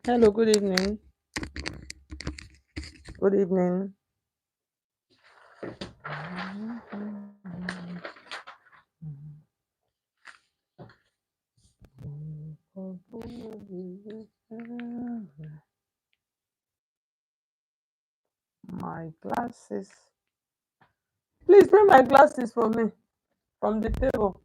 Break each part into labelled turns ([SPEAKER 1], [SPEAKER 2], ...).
[SPEAKER 1] Hello, good evening. Good evening. My glasses. Please bring my glasses for me from the table.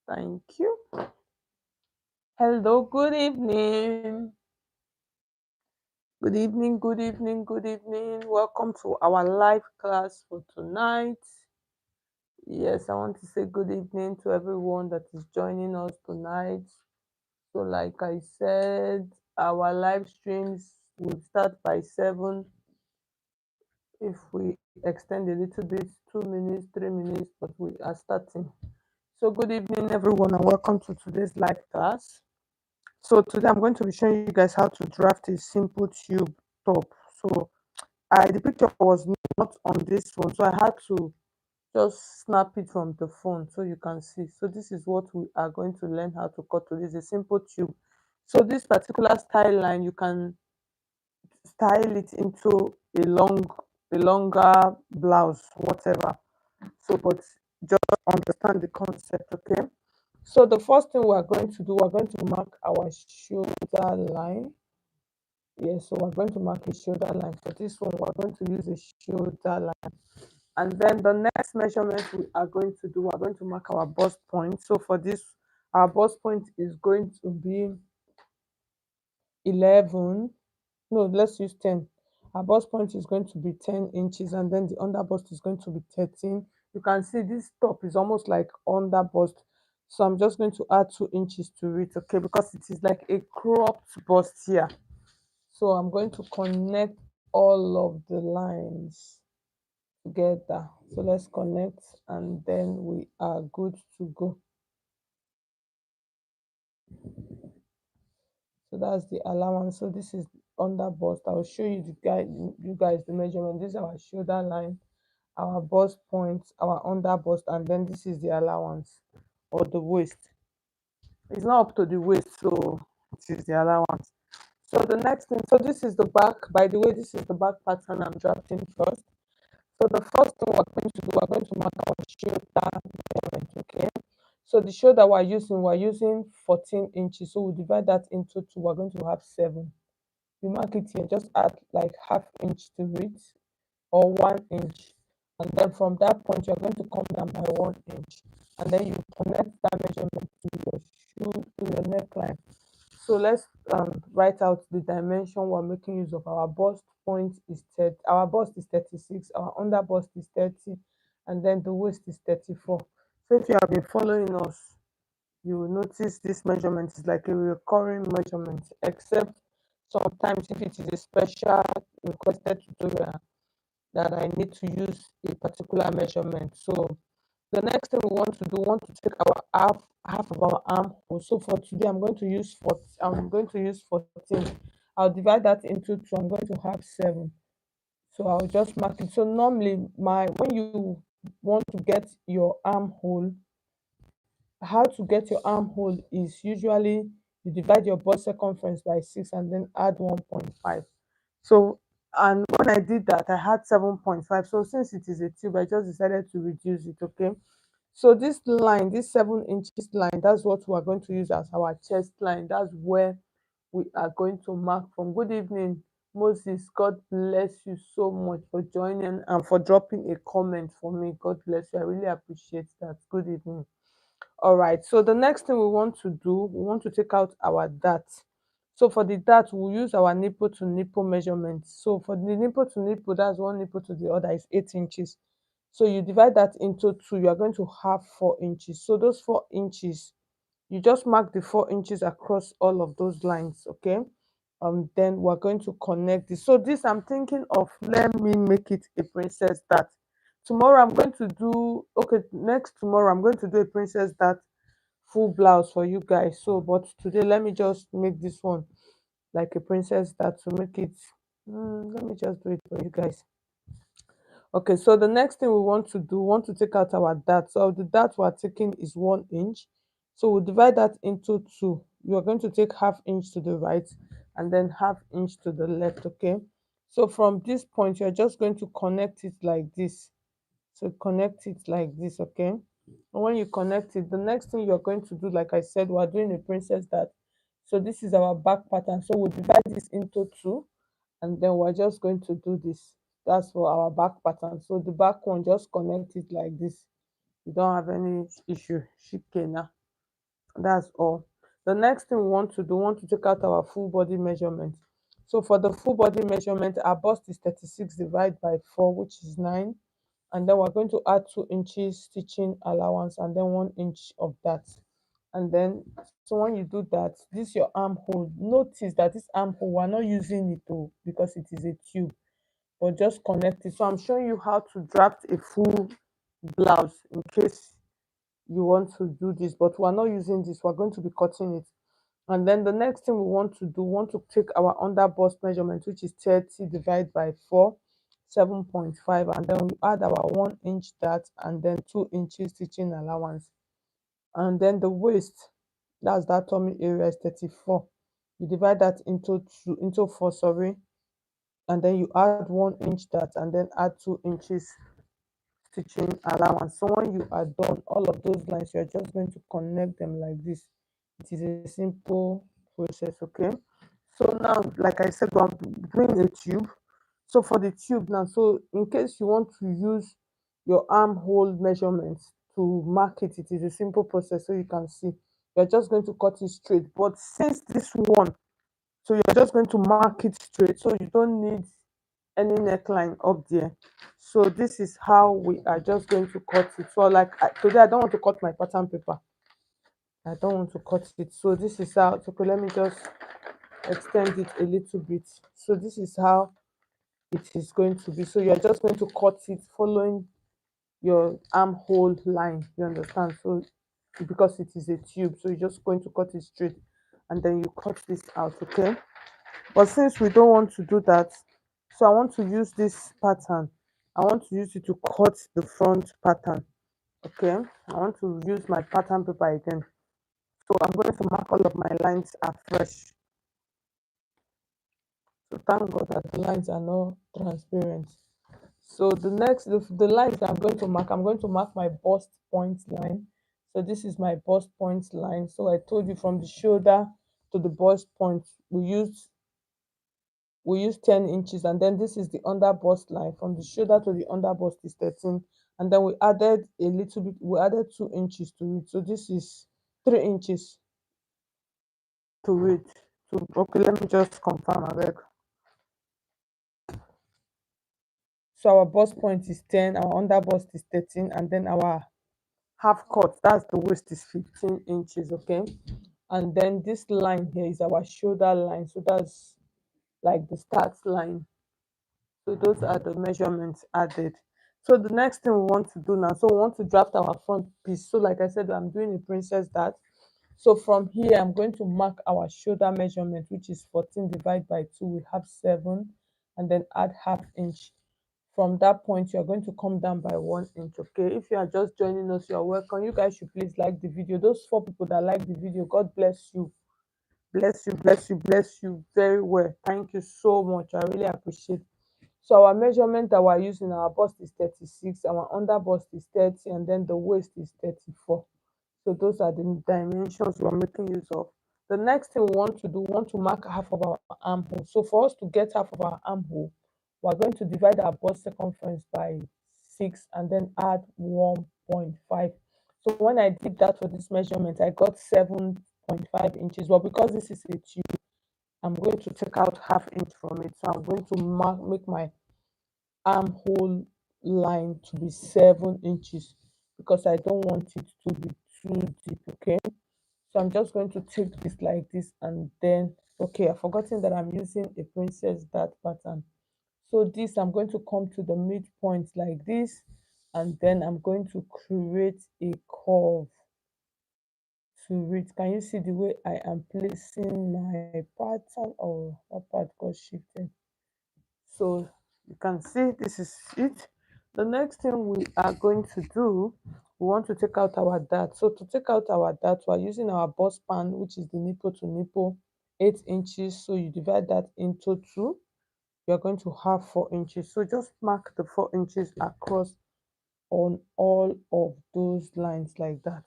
[SPEAKER 1] Thank you. Hello, good evening. Good evening, good evening, good evening. Welcome to our live class for tonight. Yes, I want to say good evening to everyone that is joining us tonight. So, like I said, our live streams will start by 7. If we extend a little bit, 2 minutes, 3 minutes, but we are starting. So, good evening, everyone, and welcome to today's live class. So, today I'm going to be showing you guys how to draft a simple tube top. So, the picture was not on this phone, so I had to just snap it from the phone so you can see. So, this is what we are going to learn how to cut to. This is a simple tube. So, this particular style line, you can style it into a longer blouse, whatever. So, but just understand the concept, okay? So the first thing we're going to do, we're going to mark our shoulder line. Yes, so we're going to mark a shoulder line. For this one, we're going to use a shoulder line. And then the next measurement we are going to do, we're going to mark our bust point. So for this, our bust point is going to be 11. No, let's use 10. Our bust point is going to be 10 inches, and then the under bust is going to be 13. You can see this top is almost like under bust. So I'm just going to add 2 inches to it, okay, because it is like a cropped bust here. So I'm going to connect all of the lines together. So let's connect, and then we are good to go. So that's the allowance. So this is under bust. I'll show you you guys the measurement. This is our shoulder line, our bust point, our under bust, and then this is the allowance or the waist. It's not up to the waist, so it is the allowance. So the next thing, so this is the back. By the way, this is the back pattern I'm drafting first. So the first thing we're going to do, we're going to mark our shoulder measurement, okay? So the shoulder we're using 14 inches. So we divide that into two, we're going to have 7. You mark it here, just add like half inch to it or 1 inch. And then from that point, you're going to come down by 1 inch. And then you connect that measurement to your shoe, to your neckline. So let's write out the dimension we're making use of. Our bust point is 30, our bust is 36, our under bust is 30, and then the waist is 34. So if you have been following us, you will notice this measurement is like a recurring measurement, except sometimes if it is a special requested tutorial that I need to use a particular measurement. So the next thing we want to do, we want to take our half of our armhole. So for today, I'm going to use 14. I'll divide that into two. I'm going to have 7. So I'll just mark it. So normally, my when you want to get your armhole, how to get your armhole is usually you divide your bust circumference by 6 and then add 1.5. So, and when I did that, I had 7.5. So since it is a tube, I just decided to reduce it, okay? So this line, this 7 inches line, that's what we're going to use as our chest line. That's where we are going to mark from. Good evening, Moses. God bless you so much for joining and for dropping a comment for me. God bless you. I really appreciate that. Good evening. All right. So the next thing we want to do, we want to take out our dart. So for the dart, we'll use our nipple to nipple measurement. So for the nipple to nipple, that's one nipple to the other is 8 inches. So you divide that into two, you are going to have 4 inches. So those 4 inches, you just mark the 4 inches across all of those lines, okay? Then we're going to connect this. So this I'm thinking of, let me make it a princess dart. Tomorrow I'm going to do, okay, next tomorrow I'm going to do a princess dart full blouse for you guys. So but today let me just make this one like a princess dart to make it Let me just do it for you guys. Okay, so the next thing we want to do, we want to take out our dart. So the dart we're taking is 1 inch. So we'll divide that into two. You are going to take half inch to the right and then half inch to the left, okay? So from this point, you're just going to connect it like this. So connect it like this, okay? And when you connect it, the next thing you're going to do, like I said, we're doing a princess dart. So this is our back pattern. So we'll divide this into two and then we're just going to do this. That's for our back pattern. So the back one, just connect it like this. You don't have any issue. Shike now. That's all. The next thing we want to do, we want to take out our full body measurement. So for the full body measurement, our bust is 36 divided by 4, which is 9. And then we're going to add 2 inches stitching allowance and then 1 inch of that. And then, so when you do that, this your armhole. Notice that this armhole, we're not using it though because it is a tube, but just connect it. So I'm showing you how to draft a full blouse in case you want to do this, but we're not using this, we're going to be cutting it. And then the next thing we want to do, we want to take our under bust measurement, which is 30 divided by 4, 7.5, and then we add our 1 inch dart and then 2 inches stitching allowance. And then the waist, that's that tummy area, is 34. You divide that into 4, sorry, and then you add 1 inch dart and then add 2 inches stitching allowance. So when you are done, all of those lines, you're just going to connect them like this. It is a simple process, okay? So now, like I said, I'm doing a tube. So for the tube now, so in case you want to use your armhole measurements to mark it, it is a simple process. So you can see you're just going to cut it straight. But since this one, so you're just going to mark it straight, so you don't need any neckline up there. So this is how we are just going to cut it. So like today I don't want to cut my pattern paper. I don't want to cut it. So this is how, okay, let me just extend it a little bit. So this is how it is going to be. So you're just going to cut it following your armhole line. You understand? So because it is a tube, so you're just going to cut it straight and then you cut this out, okay? But since we don't want to do that, so I want to use this pattern. I want to use it to cut the front pattern. Okay, I want to use my pattern paper again. So I'm going to mark all of my lines afresh. So thank God that the lines are not transparent. So the lines that I'm going to mark my bust point line. So this is my bust point line. So I told you from the shoulder to the bust point, we use 10 inches, and then this is the under bust line. From the shoulder to the under bust is 13, and then we added a little bit, we added 2 inches to it, so this is 3 inches to it. So okay, let me just confirm abeg. So our bust point is 10, our under bust is 13, and then our half cut, that's the waist, is 15 inches, okay? And then this line here is our shoulder line, so that's like the start line. So those are the measurements added. So the next thing we want to do now, so we want to draft our front piece. So like I said, I'm doing a princess dart. So from here, I'm going to mark our shoulder measurement, which is 14 divided by 2. We have 7, and then add half inch. From that point, you're going to come down by 1 inch. Okay, if you are just joining us, you're welcome. You guys should please like the video. Those 4 people that like the video, God bless you. Bless you, bless you, bless you very well. Thank you so much. I really appreciate. So our measurement that we're using, our bust is 36, our under bust is 30, and then the waist is 34. So those are the dimensions we're making use of. The next thing we want to do, we want to mark half of our armhole. So for us to get half of our armhole, we're going to divide our bust circumference by 6 and then add 1.5. So when I did that for this measurement, I got 7.5 inches. But because this is a tube, I'm going to take out half inch from it. So I'm going to make my armhole line to be 7 inches because I don't want it to be too deep, okay? So I'm just going to take this like this, and then, okay, I've forgotten that I'm using a princess dart pattern. So this, I'm going to come to the midpoint like this, and then I'm going to create a curve to it. Can you see the way I am placing my pattern? Oh, that part got shifted. So you can see this is it. The next thing we are going to do, we want to take out our dart. So to take out our dart, we're using our bus pan, which is the nipple to nipple, 8 inches. So you divide that into two. You're going to have 4 inches. So just mark the 4 inches across on all of those lines like that.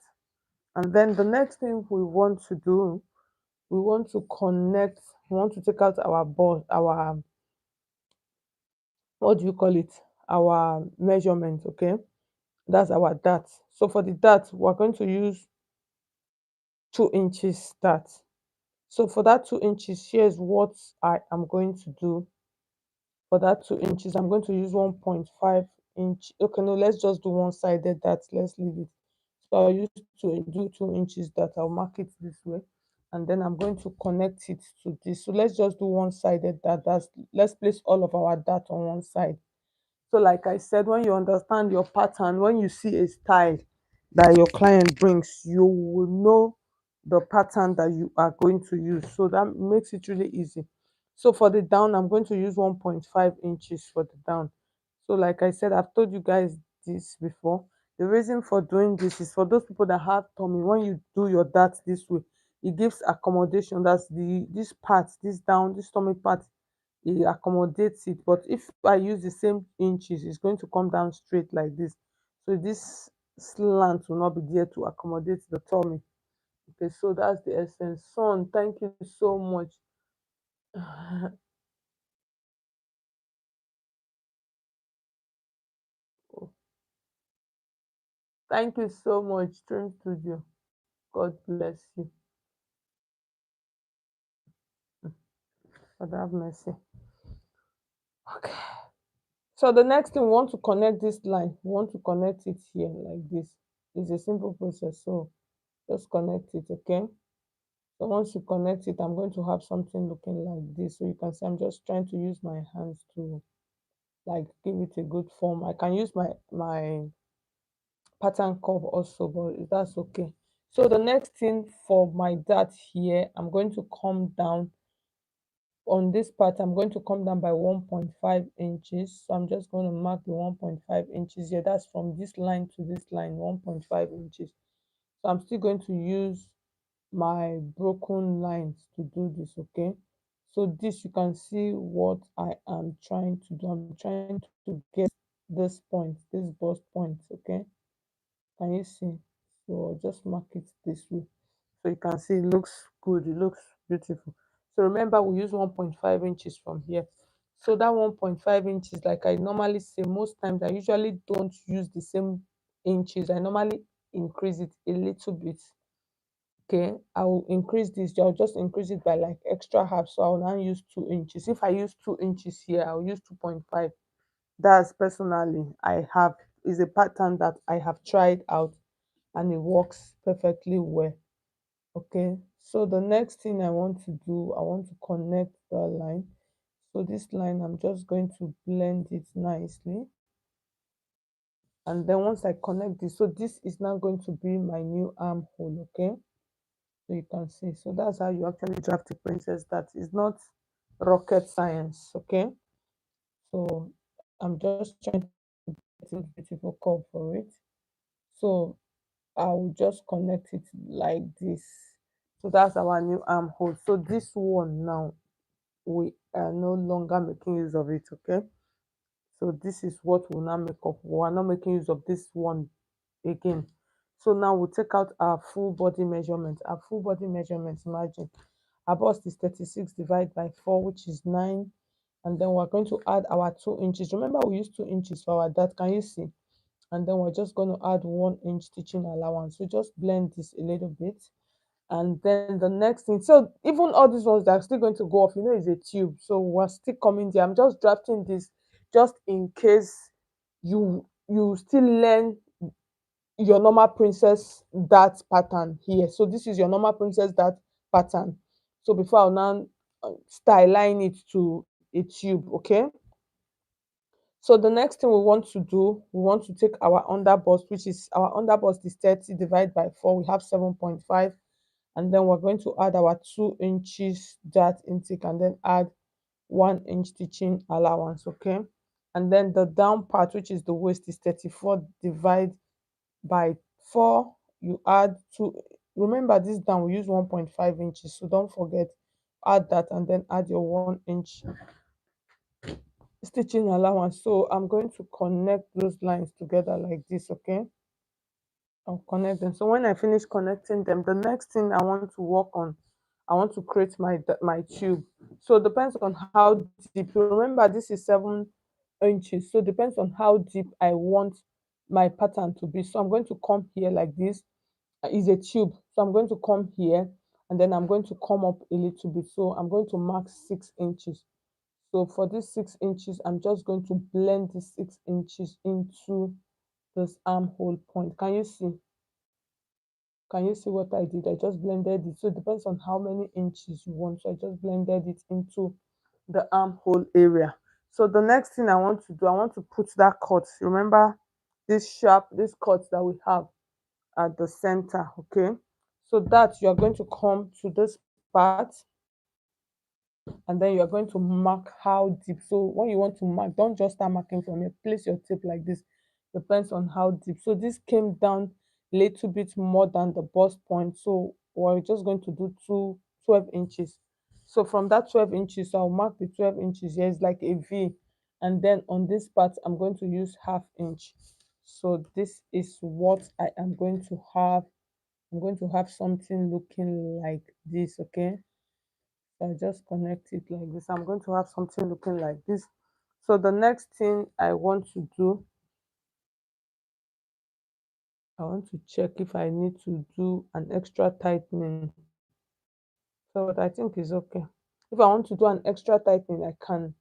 [SPEAKER 1] And then the next thing we want to do, we want to connect, we want to take out our ball, our, what do you call it, our measurement. Okay, that's our dart. So for the dart, we're going to use 2 inches dart. So for that 2 inches, here's what I am going to do. For that 2 inches, I'm going to use 1.5 inch. Okay, no, let's just do one-sided dart. Let's leave it. So I'll use to do 2 inches dart. I'll mark it this way, and then I'm going to connect it to this. So let's just do one-sided dart. That's, let's place all of our dart on one side. So like I said, when you understand your pattern, when you see a style that your client brings, you will know the pattern that you are going to use. So that makes it really easy. So for the down, I'm going to use 1.5 inches for the down. So like I said, I've told you guys this before. The reason for doing this is for those people that have tummy. When you do your dart this way, it gives accommodation. That's the this part, this down, this stomach part, it accommodates it. But if I use the same inches, it's going to come down straight like this. So this slant will not be there to accommodate the tummy. Okay, so that's the essence. Son, thank you so much. Thank you so much, Dream Studio. God bless you. God have mercy. Okay. So the next thing, we want to connect this line. We want to connect it here like this. It's a simple process. So just connect it, okay? So once you connect it, I'm going to have something looking like this. So you can see I'm just trying to use my hands to like give it a good form. I can use my pattern curve also, but that's okay. So the next thing for my dart here, I'm going to come down on this part. I'm going to come down by 1.5 inches. So I'm just going to mark the 1.5 inches here. That's from this line to this line, 1.5 inches. So I'm still going to use my broken lines to do this. Okay, so this, you can see what I am trying to do. I'm trying to get this point, this bust point. Okay, can you see? So I'll just mark it this way, so you can see it looks good, it looks beautiful. So remember, we use 1.5 inches from here. So that 1.5 inches, like I normally say, most times I usually don't use the same inches. I normally increase it a little bit. Okay, I will increase this. I'll just increase it by like extra half. So I'll now use 2 inches. If I use 2 inches here, I'll use 2.5. That's personally, I have, is a pattern that I have tried out and it works perfectly well. Okay, so the next thing I want to do, I want to connect the line. So this line, I'm just going to blend it nicely. And then once I connect this, so this is now going to be my new armhole. Okay, so you can see, so that's how you actually draft a princess. That is not rocket science. Okay, so I'm just trying to get a beautiful curve for it. So I will just connect it like this. So that's our new armhole. So this one now, we are no longer making use of it. Okay, so this is what we'll now make up. We are not making use of this one again. So now we'll take out our full body measurement. Our full body measurement, imagine our bust is 36 divided by 4, which is 9. And then we're going to add our 2 inches. Remember, we used 2 inches for our dart. Can you see? And then we're just going to add 1 inch stitching allowance. So just blend this a little bit. And then the next thing, so even all these ones that are still going to go off, is a tube. So we're still coming there. I'm just drafting this just in case you still learn your normal princess dart pattern here. So this is your normal princess dart pattern. So before I'll now style line it to a tube. Okay, so the next thing we want to do, we want to take our underbust, which is our underbust is 30 divided by 4. We have 7.5. And then we're going to add our 2 inches dart intake and then add 1 inch stitching allowance. Okay, and then the down part, which is the waist, is 34 divide by 4. You add 2. Remember, this down we use 1.5 inches, so don't forget, add that and then add your 1 inch stitching allowance. So I'm going to connect those lines together like this. Okay, I'll connect them. So when I finish connecting them, the next thing I want to work on, I want to create my tube. So it depends on how deep. Remember, this is 7 inches, so it depends on how deep I want my pattern to be. So I'm going to come here like this. Is a tube, so I'm going to come here and then I'm going to come up a little bit. So I'm going to mark 6 inches. So for this 6 inches, I'm just going to blend the 6 inches into this armhole point. Can you see what I did? I just blended it. So it depends on how many inches you want. So I just blended it into the armhole area. So the next thing I want to do, I want to put that cut. Remember this cut that we have at the center. Okay, so that you are going to come to this part and then you are going to mark how deep. So when you want to mark, don't just start marking from here. Place your tape like this. Depends on how deep. So this came down a little bit more than the bust point. So we're just going to do 12 inches. So from that 12 inches, I'll mark the 12 inches here. It's like a V. And then on this part, I'm going to use half inch. So this is what I am going to have. I'm going to have something looking like this. Okay, so I just connect it like this. I'm going to have something looking like this. So the next thing I want to do, I want to check if I need to do an extra tightening. So what I think is okay. If I want to do an extra tightening, I can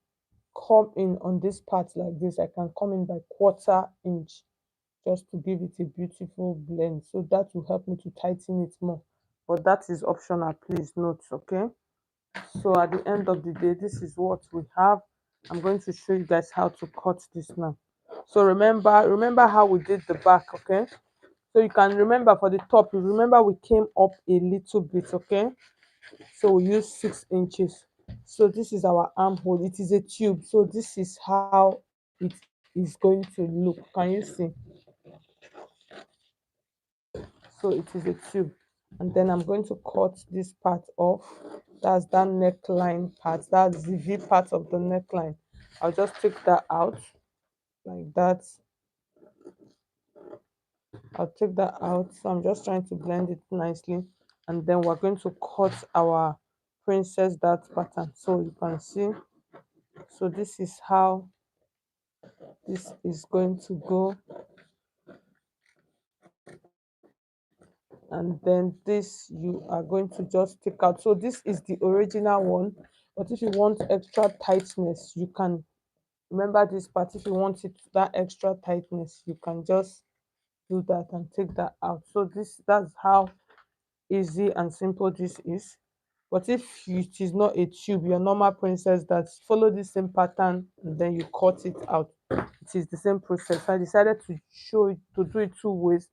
[SPEAKER 1] come in on this part like this. I can come in by 1/4 inch just to give it a beautiful blend. So that will help me to tighten it more. But that is optional, please note. Okay, so at the end of the day, this is what we have. I'm going to show you guys how to cut this now. So remember how we did the back. Okay, so you can remember for the top, you remember we came up a little bit. Okay, so we use 6 inches. So this is our armhole. It is a tube, so this is how it is going to look. Can you see? So it is a tube, and then I'm going to cut this part off. That's that neckline part, that's the V part of the neckline. I'll just take that out like that. I'll take that out. So I'm just trying to blend it nicely, and then we're going to cut our princess dart pattern. So you can see, so this is how this is going to go. And then this you are going to just take out. So this is the original one, but if you want extra tightness, you can, remember this part, if you want it that extra tightness, you can just do that and take that out. So that's how easy and simple this is. But if it is not a tube, your normal princess, that follow the same pattern and then you cut it out, it is the same process. I decided to show it, to do it two ways,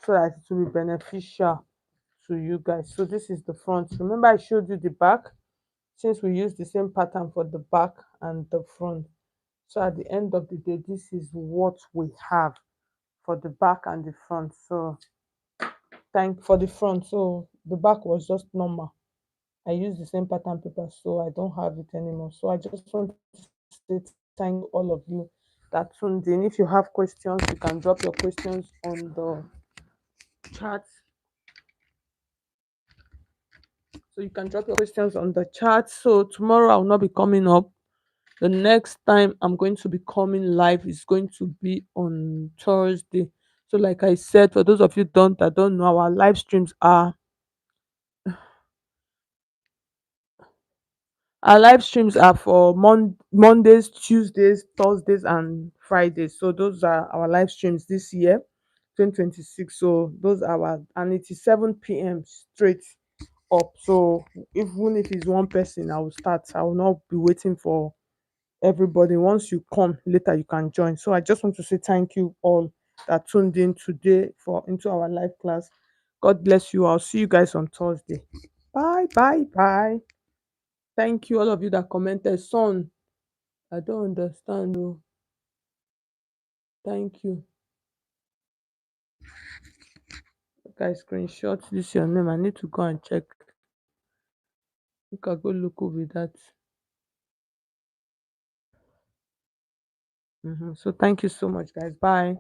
[SPEAKER 1] so that it will be beneficial to you guys. So this is the front. Remember I showed you the back, since we use the same pattern for the back and the front. So at the end of the day, this is what we have for the back and the front. So thank for the front. So the back was just normal. I use the same pattern paper, so I don't have it anymore. So I just want to say thank all of you that tuned in. If you have questions, you can drop your questions on the chat. So you can drop your questions on the chat. So tomorrow I'll not be coming up. The next time I'm going to be coming live is going to be on Thursday. So like I said, for those of you that don't know, our live streams are for Mondays, Tuesdays, Thursdays, and Fridays. So those are our live streams this year, 2026. So those are our, and it is 7 p.m. straight up. So even if it's one person, I will start. I will not be waiting for everybody. Once you come later, you can join. So I just want to say thank you all that tuned in today for into our live class. God bless you. I'll see you guys on Thursday. Bye, bye, bye. Thank you all of you that commented. Son, I don't understand. Oh, thank you. Guys, screenshot this your name. I need to go and check. Make I go look who be that. So thank you so much, guys. Bye.